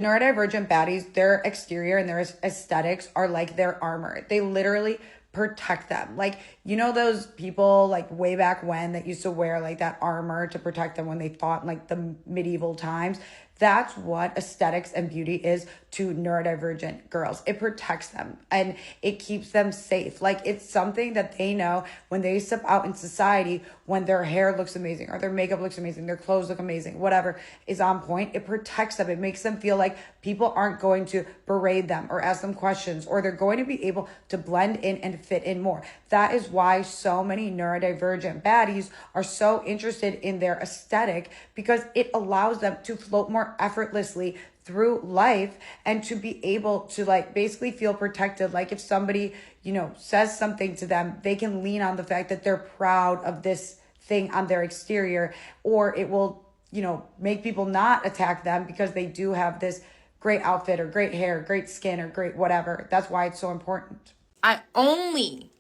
Neurodivergent baddies, their exterior and their aesthetics are like their armor. They literally protect them. Like, you know, those people like way back when that used to wear like that armor to protect them when they fought in like the medieval times. That's what aesthetics and beauty is to neurodivergent girls. It protects them and it keeps them safe. Like, it's something that they know when they step out in society, when their hair looks amazing or their makeup looks amazing, their clothes look amazing, whatever is on point, it protects them. It makes them feel like people aren't going to berate them or ask them questions, or they're going to be able to blend in and fit in more. That is why so many neurodivergent baddies are so interested in their aesthetic, because it allows them to float more effortlessly through life and to be able to like basically feel protected. Like, if somebody, you know, says something to them, they can lean on the fact that they're proud of this thing on their exterior, or it will, you know, make people not attack them because they do have this great outfit or great hair, great skin, or great whatever. That's why it's so important. I only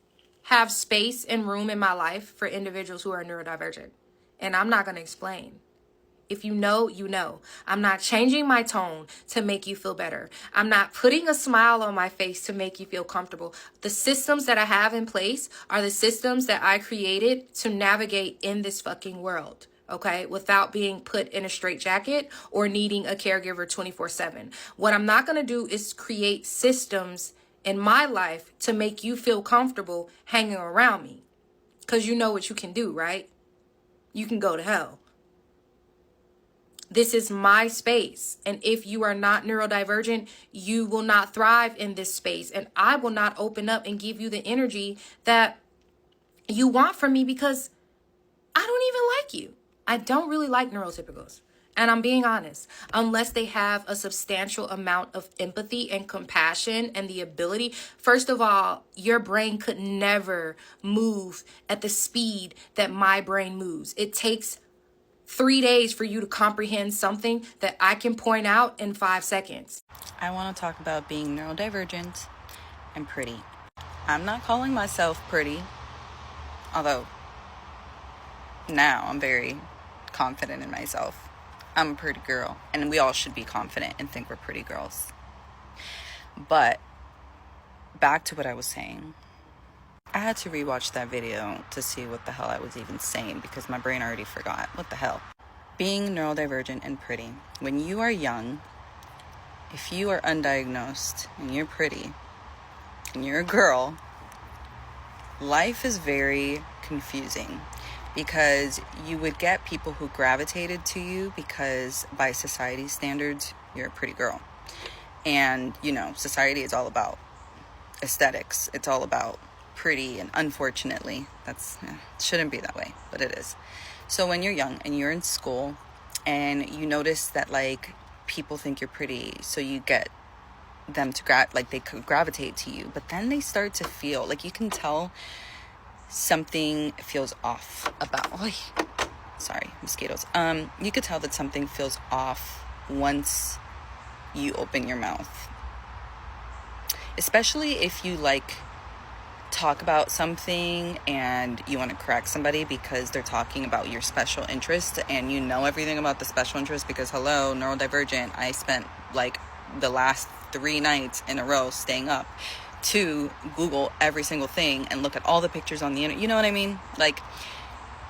have space and room in my life for individuals who are neurodivergent. And I'm not going to explain. If you know, you know. I'm not changing my tone to make you feel better. I'm not putting a smile on my face to make you feel comfortable. The systems that I have in place are the systems that I created to navigate in this fucking world. Okay, without being put in a straitjacket or needing a caregiver 24/7. What I'm not going to do is create systems in my life to make you feel comfortable hanging around me. Because you know what you can do, right? You can go to hell. This is my space. And if you are not neurodivergent, you will not thrive in this space. And I will not open up and give you the energy that you want from me, because I don't even like you. I don't really like neurotypicals. And I'm being honest, unless they have a substantial amount of empathy and compassion and the ability. First of all, your brain could never move at the speed that my brain moves. It takes 3 days for you to comprehend something that I can point out in 5 seconds. I want to talk about being neurodivergent and pretty. I'm not calling myself pretty, although now I'm very confident in myself. I'm a pretty girl, and we all should be confident and think we're pretty girls. But back to what I was saying. I had to rewatch that video to see what the hell I was even saying, because my brain already forgot. What the hell? Being neurodivergent and pretty. When you are young, if you are undiagnosed and you're pretty and you're a girl, life is very confusing, because you would get people who gravitated to you because by society standards, you're a pretty girl. And, you know, society is all about aesthetics. It's all about pretty, and unfortunately, it shouldn't be that way, but it is. So when you're young and you're in school and you notice that, like, people think you're pretty, so you get them to they could gravitate to you, but then they start to feel, like, you can tell something feels off about, mosquitoes. You could tell that something feels off once you open your mouth. Especially if you, like, talk about something and you want to correct somebody because they're talking about your special interest, and you know everything about the special interest because, hello, neurodivergent, I spent, like, the last 3 nights in a row staying up to Google every single thing and look at all the pictures on the internet. You know what I mean? Like,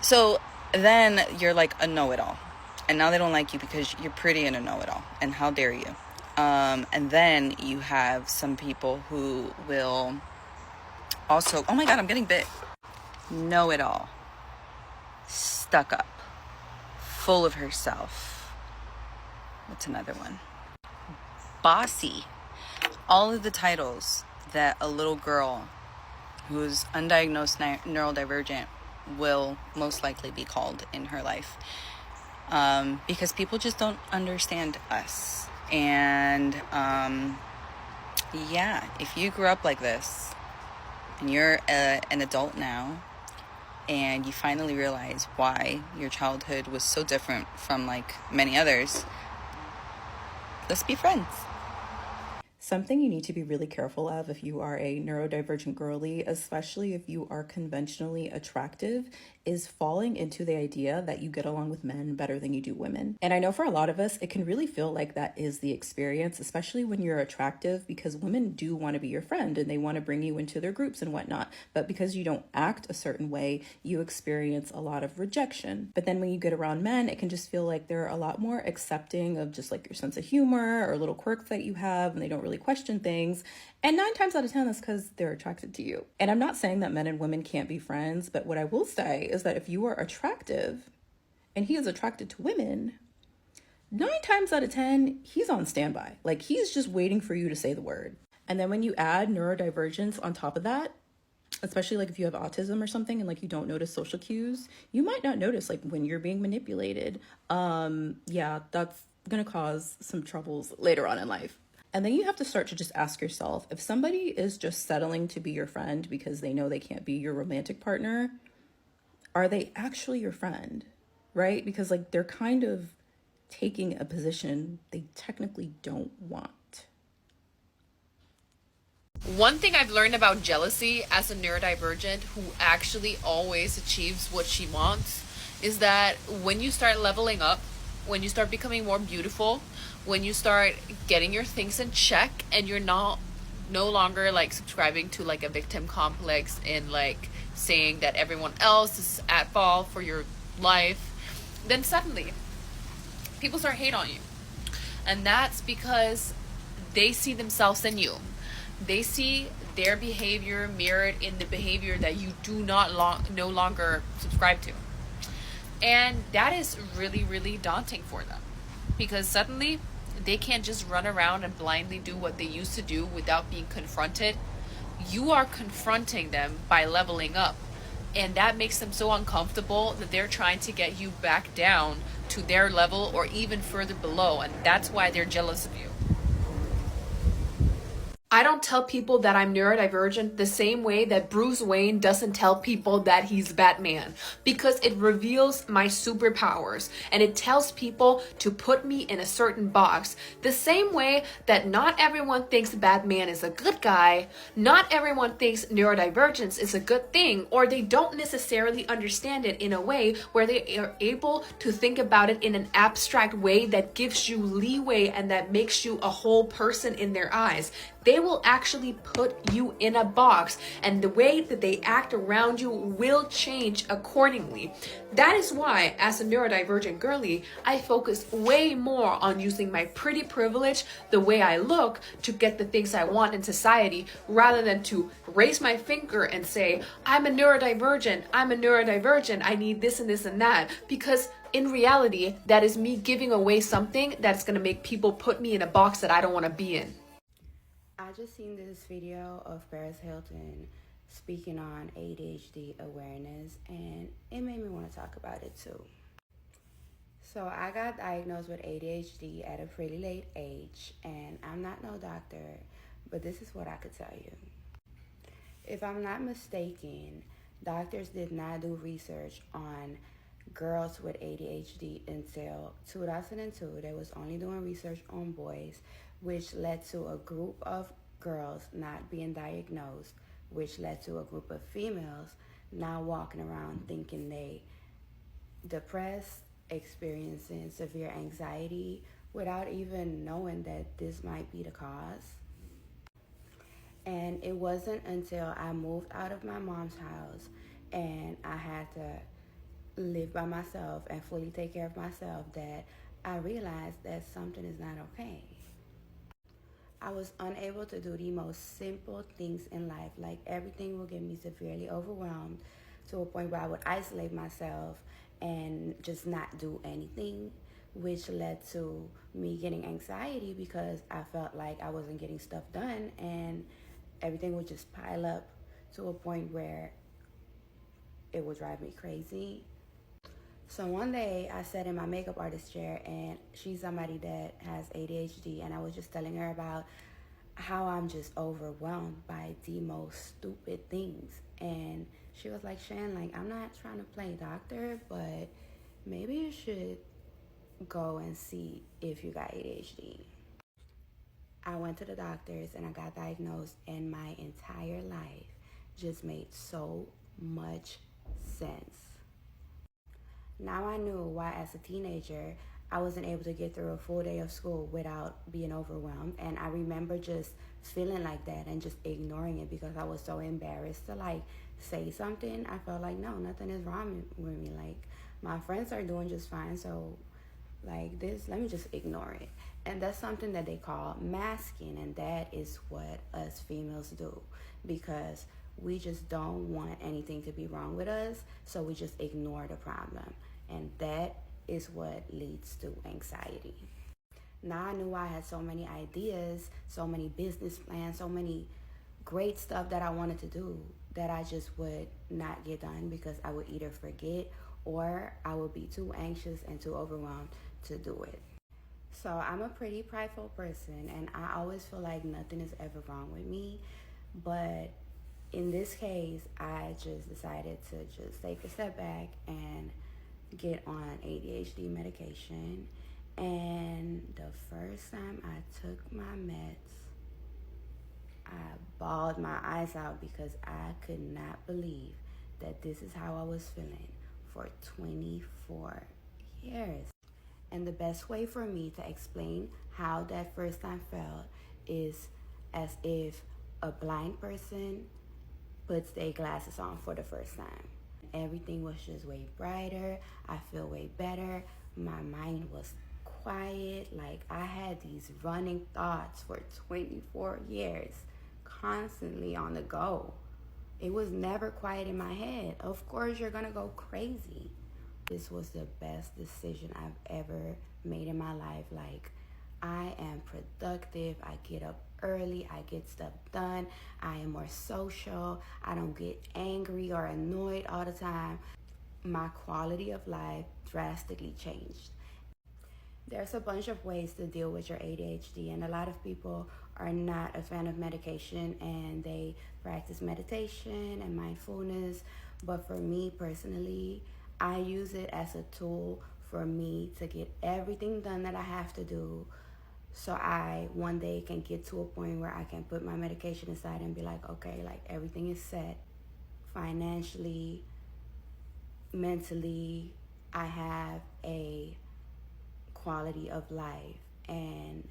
so then you're like a know-it-all, and now they don't like you because you're pretty and a know-it-all, and how dare you? And then you have some people who will also, oh my God, I'm getting bit. Know-it-all, stuck up, full of herself. What's another one? Bossy. All of the titles that a little girl who's undiagnosed neurodivergent will most likely be called in her life, because people just don't understand us. And if you grew up like this and you're an adult now and you finally realize why your childhood was so different from, like, many others, let's be friends. Something you need to be really careful of if you are a neurodivergent girly, especially if you are conventionally attractive, is falling into the idea that you get along with men better than you do women. And I know for a lot of us, it can really feel like that is the experience, especially when you're attractive, because women do want to be your friend and they want to bring you into their groups and whatnot. But because you don't act a certain way, you experience a lot of rejection. But then when you get around men, it can just feel like they're a lot more accepting of just like your sense of humor or little quirks that you have, and they don't really question things. And 9 times out of 10, that's because they're attracted to you. And I'm not saying that men and women can't be friends, but what I will say is that if you are attractive and he is attracted to women, 9 times out of 10, he's on standby. Like, he's just waiting for you to say the word. And then when you add neurodivergence on top of that, especially like if you have autism or something and like you don't notice social cues, you might not notice like when you're being manipulated. Yeah, that's gonna cause some troubles later on in life. And then you have to start to just ask yourself, if somebody is just settling to be your friend because they know they can't be your romantic partner, are they actually your friend, right? Because like they're kind of taking a position they technically don't want. One thing I've learned about jealousy as a neurodivergent who actually always achieves what she wants is that when you start leveling up, when you start becoming more beautiful, when you start getting your things in check and you're no longer like subscribing to like a victim complex and like saying that everyone else is at fault for your life, then suddenly people start hate on you. And that's because they see themselves in you. They see their behavior mirrored in the behavior that you do not no longer subscribe to. And that is really, really daunting for them, because suddenly they can't just run around and blindly do what they used to do without being confronted. You are confronting them by leveling up. And that makes them so uncomfortable that they're trying to get you back down to their level or even further below. And that's why they're jealous of you. I don't tell people that I'm neurodivergent the same way that Bruce Wayne doesn't tell people that he's Batman, because it reveals my superpowers and it tells people to put me in a certain box. The same way that not everyone thinks Batman is a good guy, not everyone thinks neurodivergence is a good thing, or they don't necessarily understand it in a way where they are able to think about it in an abstract way that gives you leeway and that makes you a whole person in their eyes. They will actually put you in a box, and the way that they act around you will change accordingly. That is why, as a neurodivergent girly, I focus way more on using my pretty privilege, the way I look, to get the things I want in society, rather than to raise my finger and say, I'm a neurodivergent, I need this and this and that. Because in reality, that is me giving away something that's going to make people put me in a box that I don't want to be in. I just seen this video of Paris Hilton speaking on ADHD awareness, and it made me want to talk about it too. So I got diagnosed with ADHD at a pretty late age, and I'm not no doctor, but this is what I could tell you. If I'm not mistaken, doctors did not do research on girls with ADHD until 2002. They was only doing research on boys, which led to a group of girls not being diagnosed, which led to a group of females now walking around thinking they depressed, experiencing severe anxiety without even knowing that this might be the cause. And it wasn't until I moved out of my mom's house and I had to live by myself and fully take care of myself that I realized that something is not okay. I was unable to do the most simple things in life. Like, everything will get me severely overwhelmed to a point where I would isolate myself and just not do anything, which led to me getting anxiety because I felt like I wasn't getting stuff done and everything would just pile up to a point where it would drive me crazy. So one day I sat in my makeup artist chair, and she's somebody that has ADHD, and I was just telling her about how I'm just overwhelmed by the most stupid things. And she was like, Shan, like, I'm not trying to play doctor, but maybe you should go and see if you got ADHD. I went to the doctors and I got diagnosed, and my entire life just made so much sense. Now I knew why, as a teenager, I wasn't able to get through a full day of school without being overwhelmed. And I remember just feeling like that and just ignoring it because I was so embarrassed to like say something. I felt like, no, nothing is wrong with me. Like, my friends are doing just fine. So like this, let me just ignore it. And that's something that they call masking. And that is what us females do, because we just don't want anything to be wrong with us. So we just ignore the problem. And that is what leads to anxiety. Now I knew I had so many ideas, so many business plans, so many great stuff that I wanted to do that I just would not get done because I would either forget or I would be too anxious and too overwhelmed to do it. So I'm a pretty prideful person, and I always feel like nothing is ever wrong with me. But in this case, I just decided to just take a step back and get on ADHD medication. And the first time I took my meds, I bawled my eyes out because I could not believe that this is how I was feeling for 24 years. And the best way for me to explain how that first time felt is as if a blind person puts their glasses on for the first time. Everything was just way brighter. I feel way better. My mind was quiet. Like, I had these running thoughts for 24 years, constantly on the go. It was never quiet in my head. Of course, you're gonna go crazy. This was the best decision I've ever made in my life. Like, I am productive. I get up early. I get stuff done. I am more social. I don't get angry or annoyed all the time. My quality of life drastically changed. There's a bunch of ways to deal with your ADHD, and a lot of people are not a fan of medication and they practice meditation and mindfulness. But for me personally, I use it as a tool for me to get everything done that I have to do, so I one day can get to a point where I can put my medication aside and be like, okay, like everything is set financially, mentally. I have a quality of life, and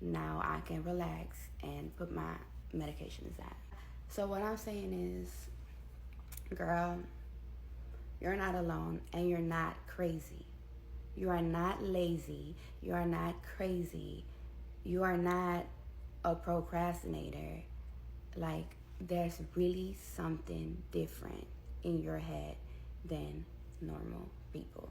now I can relax and put my medication aside. So what I'm saying is, girl, you're not alone and you're not crazy. You are not lazy. You are not crazy. You are not a procrastinator. Like, there's really something different in your head than normal people.